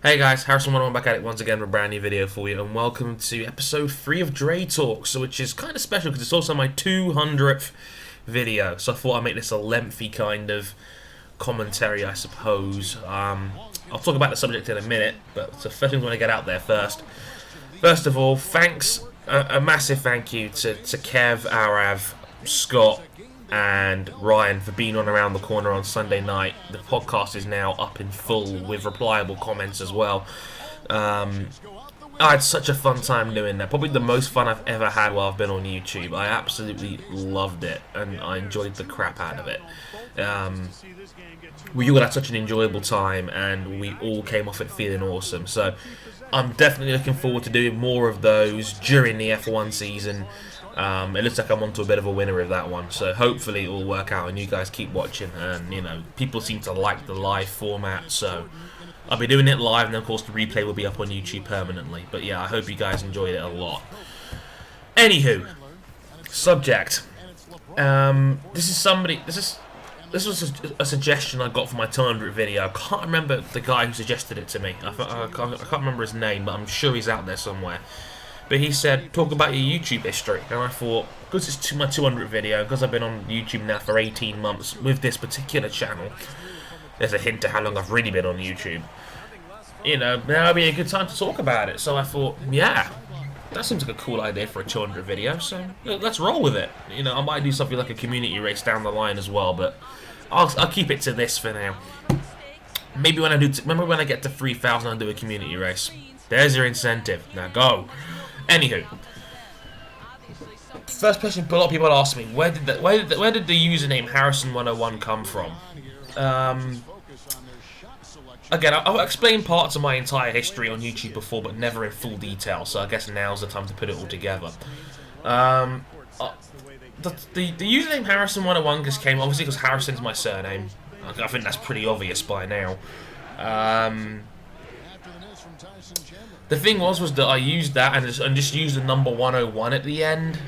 Hey guys, Harrison101 back at it once again with a brand new video for you, and welcome to episode 3 of Dre Talks, which is kind of special because it's also my 200th video, so I thought I'd make this a lengthy kind of commentary, I suppose. I'll talk about the subject in a minute, but the first thing I want to get out there first. First of all, thanks, a massive thank you to Kev, Arav, Scott, and Ryan for being on Around the Corner on Sunday night. The podcast is now up in full with replyable comments as well. I had such a fun time doing that. Probably the most fun I've ever had while I've been on YouTube. I absolutely loved it, and I enjoyed the crap out of it. We all had such an enjoyable time, and we all came off it feeling awesome. So I'm definitely looking forward to doing more of those during the F1 season. It looks like I'm onto a bit of a winner of that one, so hopefully it will work out and you guys keep watching. And you know, people seem to like the live format, so I'll be doing it live, and then of course the replay will be up on YouTube permanently. But yeah, I hope you guys enjoyed it a lot. Anywho, subject. This was a suggestion I got for my 200th video. I can't remember the guy who suggested it to me. I can't remember his name, but I'm sure he's out there somewhere. But he said, talk about your YouTube history. And I thought, because it's my 200th video, because I've been on YouTube now for 18 months with this particular channel, there's a hint to how long I've really been on YouTube. You know, now would be a good time to talk about it. So I thought, yeah, that seems like a cool idea for a 200 video. So let's roll with it. You know, I might do something like a community race down the line as well, but I'll keep it to this for now. Maybe when remember when I get to 3,000, I'll do a community race. There's your incentive. Now go. Anywho, first question a lot of people ask me, where did the username Harrison101 come from? Again, I've explained parts of my entire history on YouTube before, but never in full detail, so I guess now's the time to put it all together. The username Harrison101 just came, obviously, because Harrison's my surname. I think that's pretty obvious by now. The thing was that I used that and just used the number 101 at the end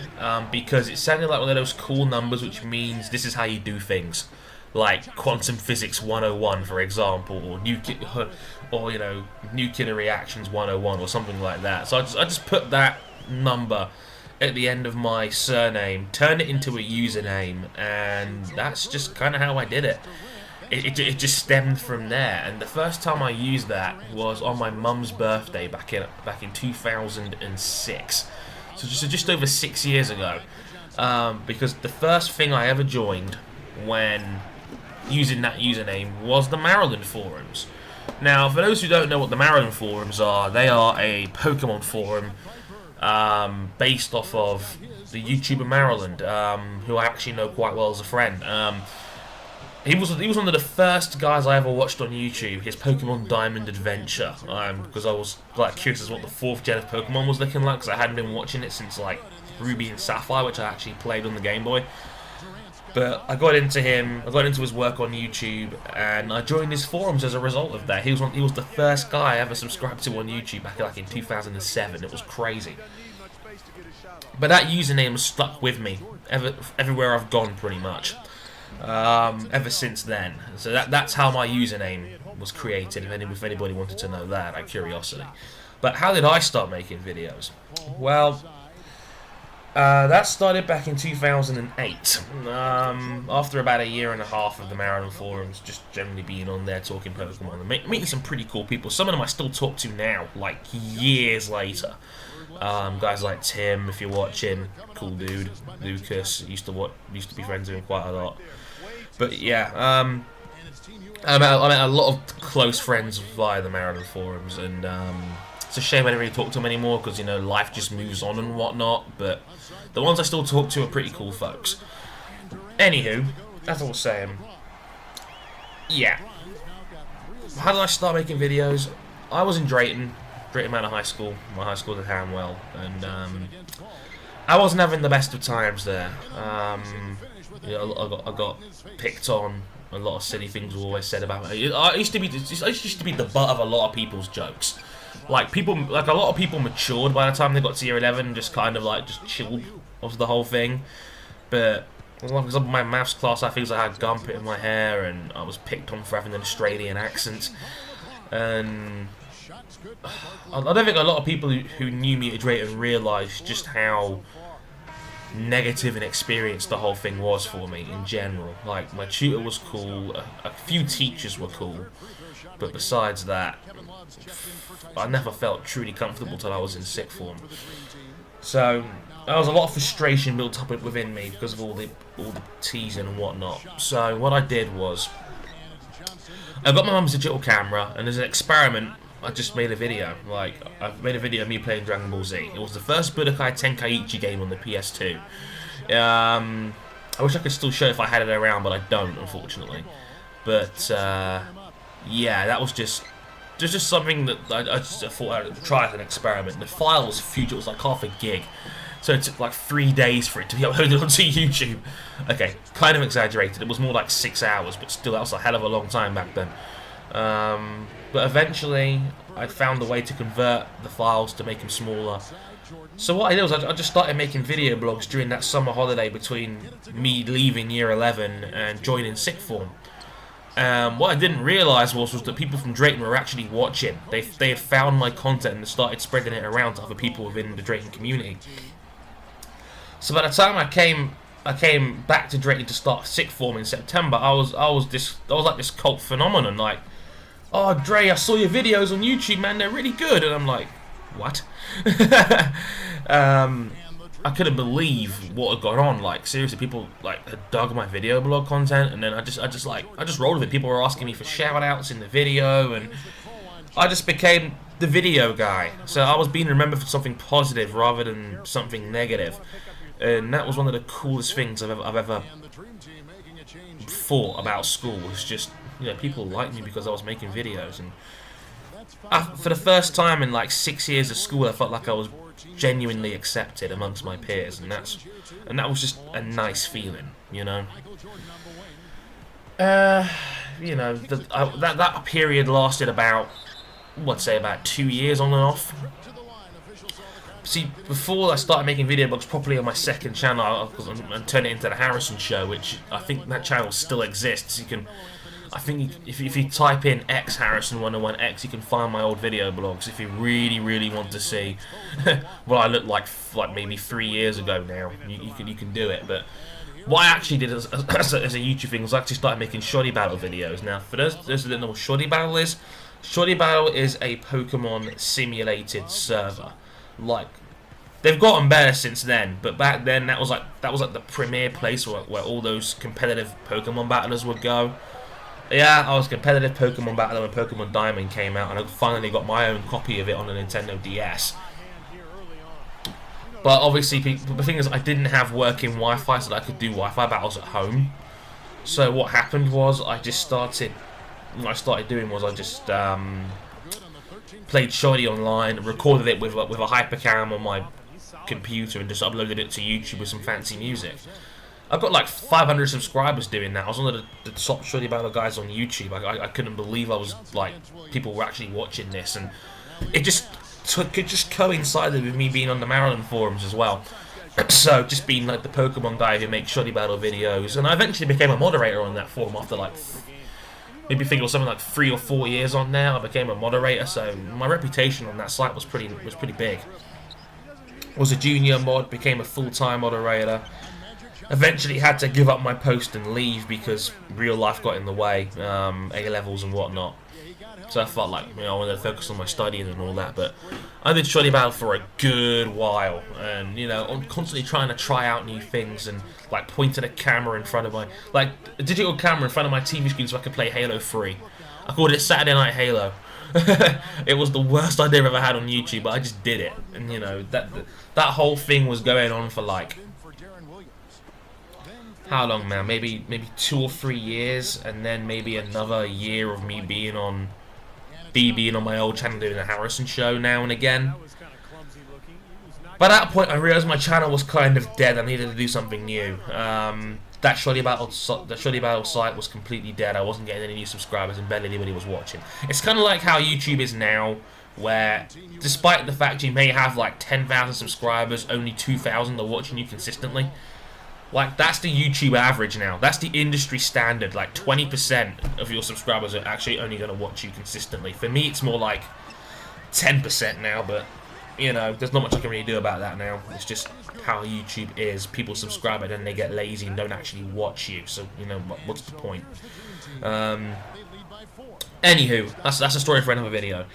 because it sounded like one of those cool numbers, which means this is how you do things, like quantum physics 101, for example, or you know, nuclear reactions 101 or something like that. So I just put that number at the end of my surname, turned it into a username, and that's just kind of how I did it. It just stemmed from there, and the first time I used that was on my mum's birthday back in 2006, so just over 6 years ago. Because the first thing I ever joined when using that username was the Maryland forums. Now, for those who don't know what the Maryland forums are, they are a Pokemon forum based off of the YouTuber Maryland, who I actually know quite well as a friend. He was one of the first guys I ever watched on YouTube, his Pokemon Diamond Adventure, because I was like curious as to what the 4th gen of Pokemon was looking like, because I hadn't been watching it since like Ruby and Sapphire, which I actually played on the Game Boy. But I got into him, I got into his work on YouTube, and I joined his forums as a result of that. He was the first guy I ever subscribed to on YouTube back like in 2007. It was crazy. But that username has stuck with me everywhere I've gone, pretty much. Ever since then. So that's how my username was created, if anybody wanted to know that, out of curiosity. But how did I start making videos? Well, that started back in 2008, after about a year and a half of the Maryland forums, just generally being on there talking Pokemon and meeting some pretty cool people. Some of them I still talk to now, like years later. Guys like Tim, if you're watching, cool dude. Lucas, used to be friends with him quite a lot. But yeah, I met a lot of close friends via the Maryland forums, and it's a shame I don't really talk to them anymore because, you know, life just moves on and whatnot. But the ones I still talk to are pretty cool folks. Anywho, as I was saying, yeah. How did I start making videos? I was in Drayton Manor High School. My high school at Hanwell, and I wasn't having the best of times there. You know, I got picked on. A lot of silly things were always said about me. I used to be the butt of a lot of people's jokes. Like a lot of people matured by the time they got to year 11, and just kind of like just chilled off the whole thing. But for example, my maths class, I feel like I had gum put in my hair, and I was picked on for having an Australian accent, and I don't think a lot of people who knew me at Drayton realised just how negative and experienced the whole thing was for me in general. Like, my tutor was cool, a few teachers were cool, but besides that, I never felt truly comfortable till I was in sixth form. So there was a lot of frustration built up within me because of all the teasing and whatnot. So what I did was, I got my mum's digital camera, and as an experiment, I just made a video. Like, I made a video of me playing Dragon Ball Z. It was the first Budokai Tenkaichi game on the PS2. I wish I could still show it if I had it around, but I don't, unfortunately. But yeah, that was just something that I just thought I'd try as an experiment. The file was huge; it was like half a gig. So it took like 3 days for it to be uploaded onto YouTube. Okay, kind of exaggerated. It was more like 6 hours, but still, that was a hell of a long time back then. But eventually, I found a way to convert the files to make them smaller. So what I did was I just started making video blogs during that summer holiday between me leaving year 11 and joining sixth form. What I didn't realise was that people from Drayton were actually watching. They had found my content and started spreading it around to other people within the Drayton community. So by the time I came back to Drayton to start sixth form in September, I was like this cult phenomenon. Like, oh, Dre, I saw your videos on YouTube, man. They're really good. And I'm like, what? I couldn't believe what had gone on. Like, seriously, people like had dug my video blog content, and then I just rolled with it. People were asking me for shout outs in the video, and I just became the video guy. So I was being remembered for something positive rather than something negative, and that was one of the coolest things I've ever thought about school. Was just, you know, people liked me because I was making videos, and for the first time in like 6 years of school, I felt like I was genuinely accepted amongst my peers, and that was just a nice feeling, you know. You know, that period lasted about, I'd say about 2 years on and off. See, before I started making video blogs properly on my second channel, and turned it into the Harrison Show, which I think that channel still exists. I think if you type in X Harrison 101X, you can find my old video blogs if you really want to see what I looked like maybe 3 years ago now. You can do it. But what I actually did as a YouTube thing was I actually started making Shoddy Battle videos. Now, for those who don't know what Shoddy Battle is a Pokemon simulated server. Like, they've gotten better since then, but back then that was like the premier place where all those competitive Pokemon battlers would go. Yeah, I was a competitive Pokemon battler when Pokemon Diamond came out, and I finally got my own copy of it on the Nintendo DS. But obviously, the thing is, I didn't have working Wi-Fi so that I could do Wi-Fi battles at home. So what happened was, I just started played Shoddy online, recorded it with a Hypercam on my computer, and just uploaded it to YouTube with some fancy music. I've got like 500 subscribers doing that. I was one of the top Shoddy Battle guys on YouTube. I couldn't believe people were actually watching this, and it just coincided with me being on the Maryland forums as well. So just being like the Pokemon guy who makes Shoddy Battle videos, and I eventually became a moderator on that forum after like maybe I think it was something like 3 or 4 years on there. I became a moderator, so my reputation on that site was pretty big. Was a junior mod, became a full-time moderator. Eventually had to give up my post and leave because real life got in the way, A-levels and whatnot. So I felt like, you know, I wanted to focus on my studying and all that. But I did Shoddy Battle for a good while, and you know, I'm constantly trying to try out new things and like pointing a camera in front of a digital camera in front of my TV screen so I could play Halo 3. I called it Saturday Night Halo. It was the worst idea I've ever had on YouTube, but I just did it, and you know that whole thing was going on for like, how long now? Maybe 2 or 3 years, and then maybe another year of me being on my old channel doing the Harrison Show now and again. By that point, I realised my channel was kind of dead. I needed to do something new. That Shoddy Battle site was completely dead. I wasn't getting any new subscribers, and barely anybody was watching. It's kind of like how YouTube is now, where despite the fact you may have like 10,000 subscribers, only 2,000 are watching you consistently. Like, that's the YouTube average now. That's the industry standard. Like, 20% of your subscribers are actually only going to watch you consistently. For me, it's more like 10% now, but you know, there's not much I can really do about that now. It's just how YouTube is. People subscribe and then they get lazy and don't actually watch you. So, you know, what's the point? Anywho, that's a story for another video.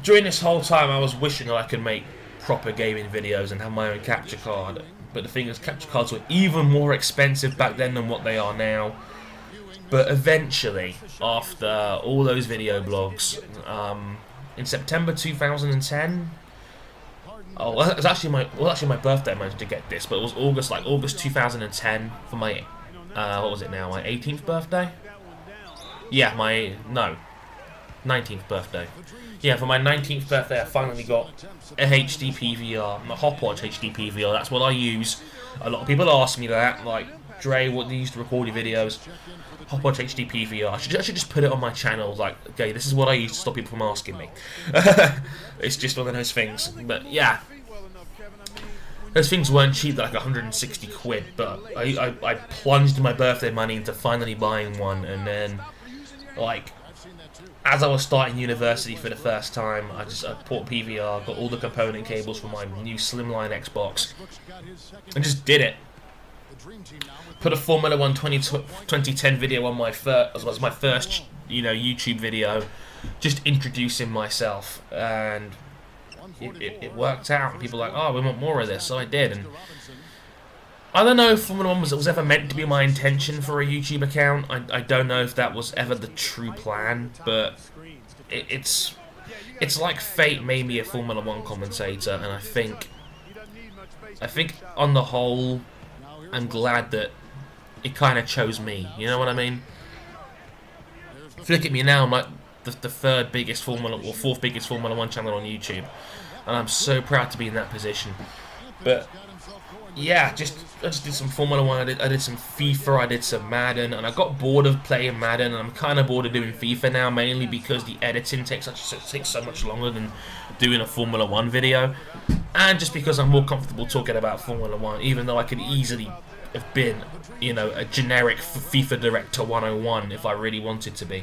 During this whole time, I was wishing that I could make proper gaming videos and have my own capture card. But the thing is, capture cards were even more expensive back then than what they are now. But eventually, after all those video blogs, in September 2010, oh, well, it was actually my birthday I managed to get this, but it was August 2010 for my, what was it now, my 18th birthday? Yeah, 19th birthday. Yeah, for my 19th birthday I finally got a HD PVR, a Hopwatch HD PVR, that's what I use. A lot of people ask me that, like, Dre, what do you use to record your videos? Hopwatch HD PVR. I should just put it on my channel, like, okay, this is what I use to stop people from asking me. It's just one of those things. But yeah, those things weren't cheap, like 160 quid, but I plunged my birthday money into finally buying one, and then, like, as I was starting university for the first time, I bought PVR, got all the component cables for my new Slimline Xbox, and just did it. Put a Formula 1 2010 video on my first, you know, YouTube video, just introducing myself, and it worked out. People were like, oh, we want more of this, so I did. And I don't know if Formula 1 was ever meant to be my intention for a YouTube account. I don't know if that was ever the true plan, but it's like fate made me a Formula 1 commentator, and I think on the whole, I'm glad that it kind of chose me, you know what I mean? If you look at me now, I'm like the fourth biggest Formula 1 channel on YouTube, and I'm so proud to be in that position. But yeah, I just did some Formula 1, I did some FIFA, I did some Madden, and I got bored of playing Madden, and I'm kind of bored of doing FIFA now, mainly because the editing takes so much longer than doing a Formula 1 video, and just because I'm more comfortable talking about Formula 1, even though I could easily have been, you know, a generic FIFA Director 101 if I really wanted to be,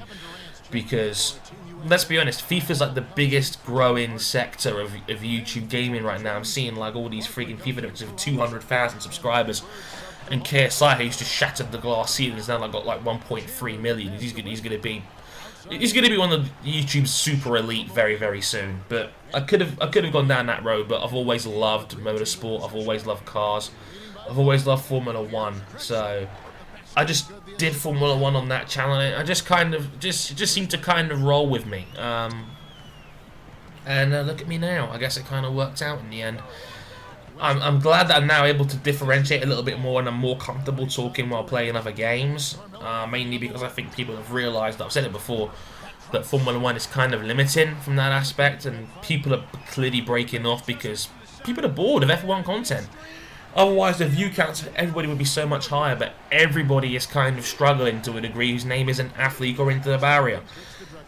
because let's be honest, FIFA's like the biggest growing sector of YouTube gaming right now. I'm seeing like all these freaking FIFA directors with 200,000 subscribers, and KSI, who used to shatter the glass ceiling, has now got like 1.3 million. He's gonna be one of YouTube's super elite very, very soon. But I could have gone down that road, but I've always loved motorsport. I've always loved cars. I've always loved Formula 1. So I just did Formula 1 on that channel, and I just kind of just seemed to kind of roll with me. And look at me now. I guess it kind of worked out in the end. I'm glad that I'm now able to differentiate a little bit more, and I'm more comfortable talking while playing other games. Mainly because I think people have realised, I've said it before, that Formula 1 is kind of limiting from that aspect, and people are clearly breaking off because people are bored of F1 content. Otherwise, the view counts for everybody would be so much higher, but everybody is kind of struggling to a degree whose name isn't athlete or into the barrier.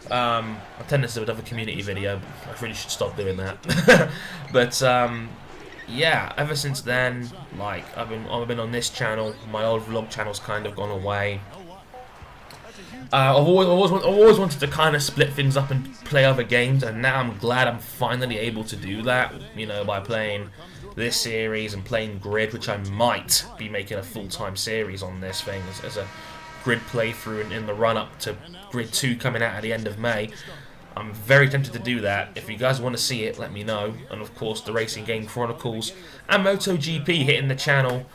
I tend to do another community video, but I really should stop doing that. But yeah, ever since then, like I've been on this channel. My old vlog channel's kind of gone away. I've always wanted to kind of split things up and play other games, and now I'm glad I'm finally able to do that. You know, by playing this series and playing Grid, which I might be making a full-time series on this thing as a Grid playthrough in the run-up to Grid 2 coming out at the end of May. I'm very tempted to do that. If you guys want to see it, let me know. And of course, the Racing Game Chronicles and MotoGP hitting the channel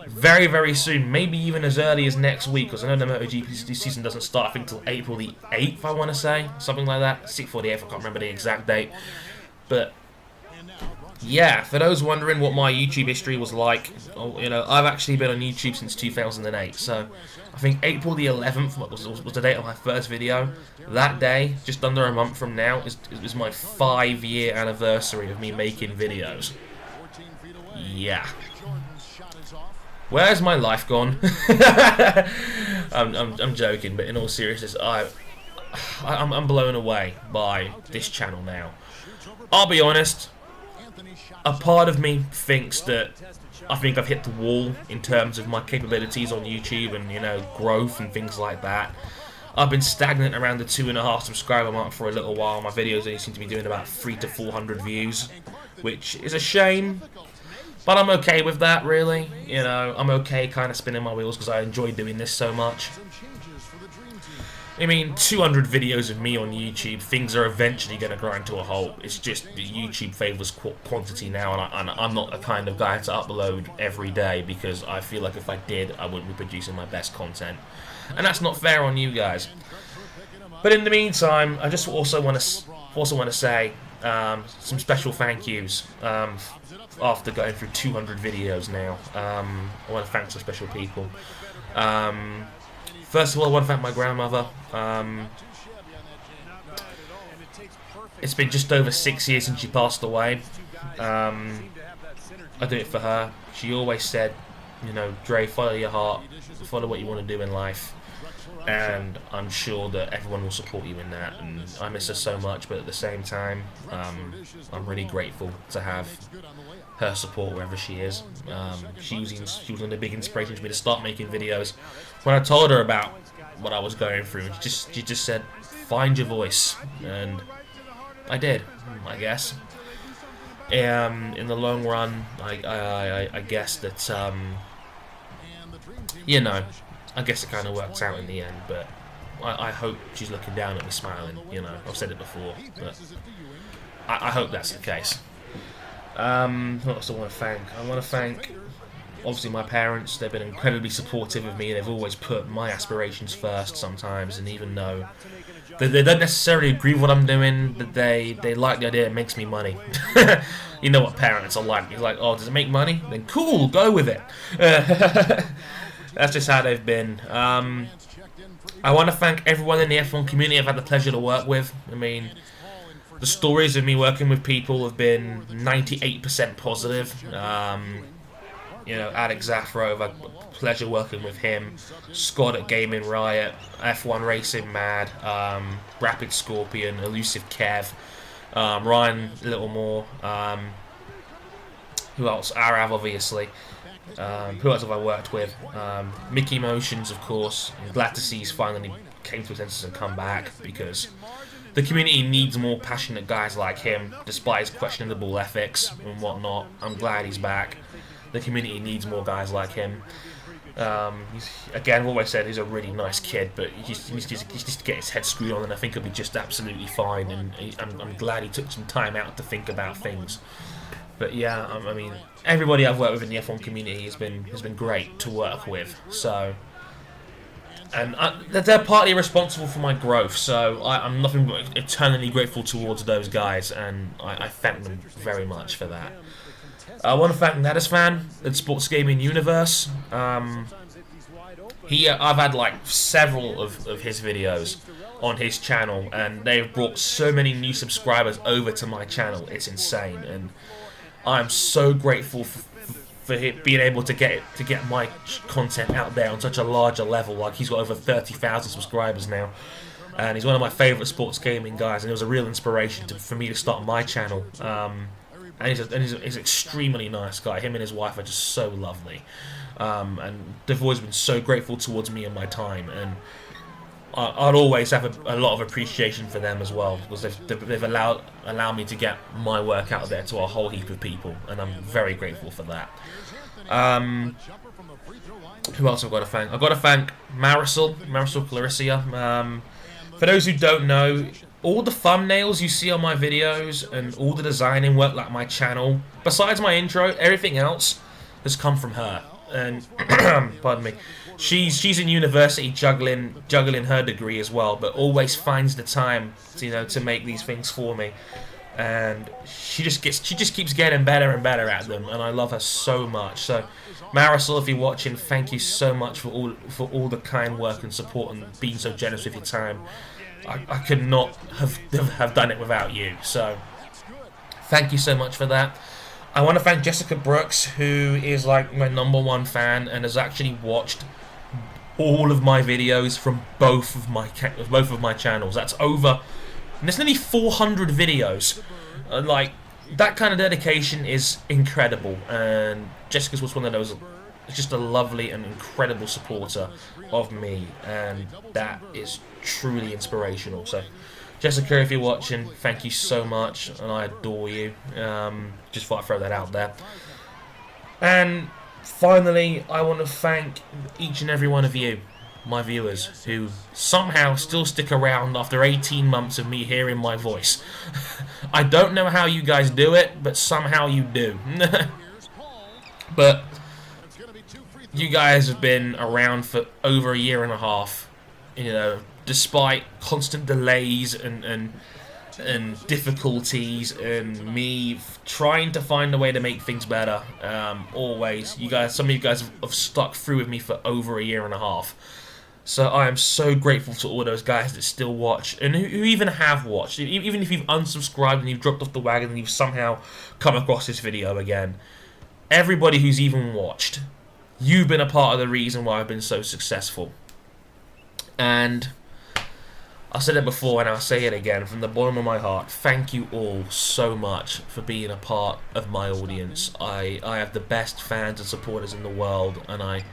very, very soon. Maybe even as early as next week, because I know the MotoGP season doesn't start, I think, until April the 8th, I want to say. Something like that. 6th or the 8th, I can't remember the exact date. But yeah, for those wondering what my YouTube history was like, you know, I've actually been on YouTube since 2008, so I think April the 11th was the date of my first video. That day, just under a month from now, is my 5-year anniversary of me making videos. Yeah. Where's my life gone? I'm joking, but in all seriousness, I'm blown away by this channel now. I'll be honest, a part of me thinks that I think I've hit the wall in terms of my capabilities on YouTube and, you know, growth and things like that. I've been stagnant around the 2.5 subscriber mark for a little while. My videos only seem to be doing about 300 to 400 views, which is a shame. But I'm okay with that, really. You know, I'm okay kind of spinning my wheels because I enjoy doing this so much. I mean, 200 videos of me on YouTube, things are eventually going to grind to a halt. It's just that YouTube favours quantity now, and I'm not the kind of guy to upload every day because I feel like if I did, I wouldn't be producing my best content. And that's not fair on you guys. But in the meantime, I just also want to say some special thank yous after going through 200 videos now. I want to thank some special people. First of all, I want to thank my grandmother. It's been just over 6 years since she passed away. I do it for her. She always said, you know, Dre, follow your heart, follow what you want to do in life. And I'm sure that everyone will support you in that. And I miss her so much, but at the same time, I'm really grateful to have her support wherever she is. She was a big inspiration to me to start making videos. When I told her about what I was going through, she just said, "Find your voice," and I did, I guess. In the long run, I guess that you know, I guess it kind of works out in the end. But I hope she's looking down at me smiling. You know, I've said it before, but I hope that's the case. What else do I want to thank? I want to thank, obviously, my parents. They've been incredibly supportive of me. They've always put my aspirations first sometimes, and even though they don't necessarily agree with what I'm doing, but they like the idea it makes me money. You know what parents are like. You're like, oh, does it make money? Then cool, go with it. That's just how they've been. I want to thank everyone in the F1 community I've had the pleasure to work with. I mean, the stories of me working with people have been 98% positive. You know, Alex Zaffro, I've had the pleasure working with him. Scott at Gaming Riot, F1 Racing Mad, Rapid Scorpion, Elusive Kev, Ryan Littlemore, who else? Arav, obviously. Who else have I worked with? Mickey Motions, of course. I'm glad to see he's finally came to his senses and come back, because the community needs more passionate guys like him, despite his questionable ethics and whatnot. I'm glad he's back. The community needs more guys like him. Again, I've always said he's a really nice kid, but he needs to get his head screwed on, and I think he'll be just absolutely fine. And I'm glad he took some time out to think about things. But yeah, I mean, everybody I've worked with in the F1 community has been great to work with. So, and they're partly responsible for my growth. So I'm nothing but eternally grateful towards those guys, and I thank them very much for that. I want to thank Nadisfan at Sports Gaming Universe. I've had like several of his videos on his channel, and they've brought so many new subscribers over to my channel. It's insane, and I'm so grateful for him being able to get my content out there on such a larger level. Like, he's got over 30,000 subscribers now, and he's one of my favourite sports gaming guys, and it was a real inspiration for me to start my channel. And he's an extremely nice guy. Him and his wife are just so lovely, and they've always been so grateful towards me and my time, and I'd always have a lot of appreciation for them as well, because they've allowed me to get my work out there to a whole heap of people, and I'm very grateful for that. Who else I've got to thank? I've got to thank Marisol Clarissa. For those who don't know, all the thumbnails you see on my videos and all the designing work, like my channel, besides my intro, everything else has come from her. And pardon me, she's in university juggling her degree as well, but always finds the time to make these things for me. And she just keeps getting better and better at them, and I love her so much. So, Marisol, if you're watching, thank you so much for all the kind work and support and being so generous with your time. I could not have done it without you. So, thank you so much for that. I want to thank Jessica Brooks, who is like my #1 fan and has actually watched all of my videos from both of my channels. There's nearly 400 videos. Like, that kind of dedication is incredible, and Jessica's was one of those just a lovely and incredible supporter of me, and that is truly inspirational. So, Jessica, if you're watching, thank you so much, and I adore you. Just thought I'd throw that out there. And finally, I want to thank each and every one of you, my viewers, who somehow still stick around after 18 months of me hearing my voice. I don't know how you guys do it, but somehow you do. But you guys have been around for over a year and a half, you know, despite constant delays and difficulties and me trying to find a way to make things better. Always, some of you guys have stuck through with me for over a year and a half. So I am so grateful to all those guys that still watch and who even have watched. Even if you've unsubscribed and you've dropped off the wagon and you've somehow come across this video again. Everybody who's even watched, you've been a part of the reason why I've been so successful. And I said it before and I'll say it again from the bottom of my heart. Thank you all so much for being a part of my audience. I have the best fans and supporters in the world, and I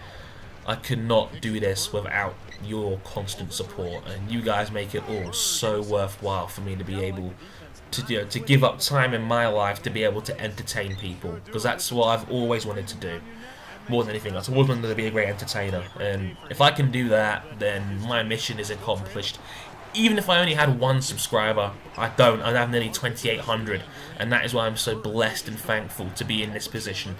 could not do this without your constant support, and you guys make it all so worthwhile for me to be able to to give up time in my life to be able to entertain people, because that's what I've always wanted to do. More than anything else, I've always wanted to be a great entertainer, and if I can do that, then my mission is accomplished. Even if I only had one subscriber, I have nearly 2,800, and that is why I'm so blessed and thankful to be in this position.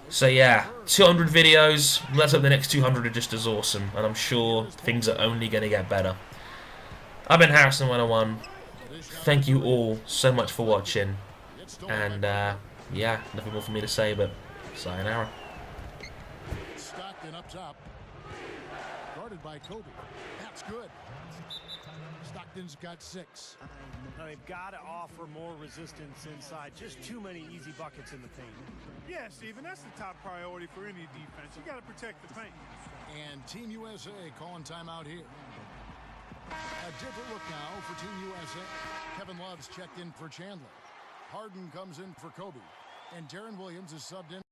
So yeah, 200 videos, let's hope the next 200 are just as awesome, and I'm sure things are only going to get better. I've been Harrison 101, thank you all so much for watching, and yeah, nothing more for me to say but sayonara. Stockton up top, guarded by Kobe, that's good. Stockton's got 6. Now they've got to offer more resistance inside. Just too many easy buckets in the paint. Yeah, Steven, that's the top priority for any defense. You got to protect the paint. And Team USA calling timeout here. A different look now for Team USA. Kevin Love's checked in for Chandler. Harden comes in for Kobe. And Deron Williams is subbed in.